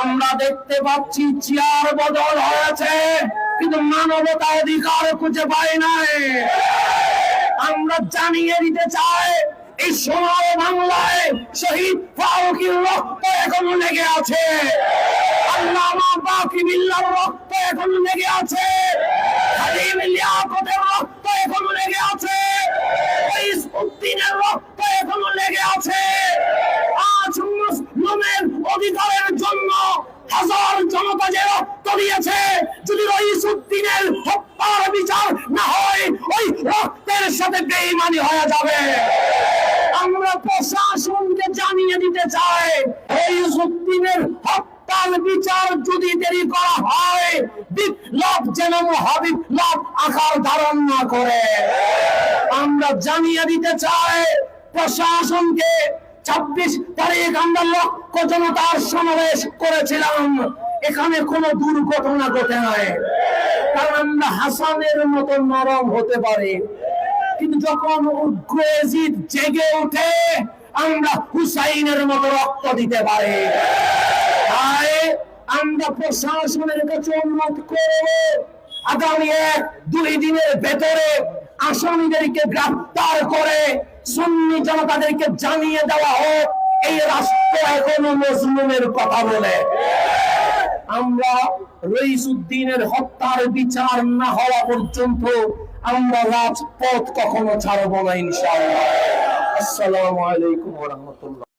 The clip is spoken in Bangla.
আমরা দেখতে পাচ্ছি চেয়ার বদল হয়েছে, কিন্তু মানবতা অধিকার খুঁজে পাই নাই। আমরা জানিয়ে দিতে চাই, এই সোনার বাংলায় শহীদ ফারুকীর রক্ত এখনো লেগে আছে, আল্লামা বাকি বিল্লাহর রক্ত এখনো লেগে আছে, খাদিম লিয়াকতের রক্ত এখনো লেগে আছে, উদ্দিনের রক্ত এখনো লেগে আছে। আজ মুসলিমের অধিকারের জন্য হাজার জনতা যে রক্ত দিয়েছে, যদি উদ্দিনের হত্যার বিচার না হয়, ওই রক্তের সাথে বেঈমানি হয়ে যাবে। আমরা প্রশাসনকে জানিয়ে দিতে চাই, উদ্দিনের হত্যার বিচার যদি দেরি করা হয়, বিপ্লব যেন মহাবিপ্লব আকার ধারণ না করে। আমরা জানিয়ে দিতে চাই প্রশাসনকে, 26 তারিখ আমরা লক্ষ জনতার সমাবেশ করেছিলাম, এখানে কোনো দুর্ঘটনা ঘটে নাই। কারণ আমরা হাসানের মতো নরম হতে পারি, কিন্তু যখন উগ্রজিৎ জেগে ওঠে আমরা হুসাইনের মতো রক্ত দিতে পারি। তাই আমরা প্রশাসনের কাছে অনুরোধ করব, আগামী 1-2 দিনের ভেতরে আসামিদেরকে গ্রেফতার করে সুন্নি জনতাদেরকে জানিয়ে দেওয়া হোক এই রাষ্ট্র এখনো মজলুমের কথা বলে। আমরা রইসুদ্দিনের হত্যার বিচার না হওয়া পর্যন্ত আমরা রাজপথ কখনো ছাড়বো না ইনশাআল্লাহ। আসসালামু আলাইকুম ওয়া রাহমাতুল্লাহ।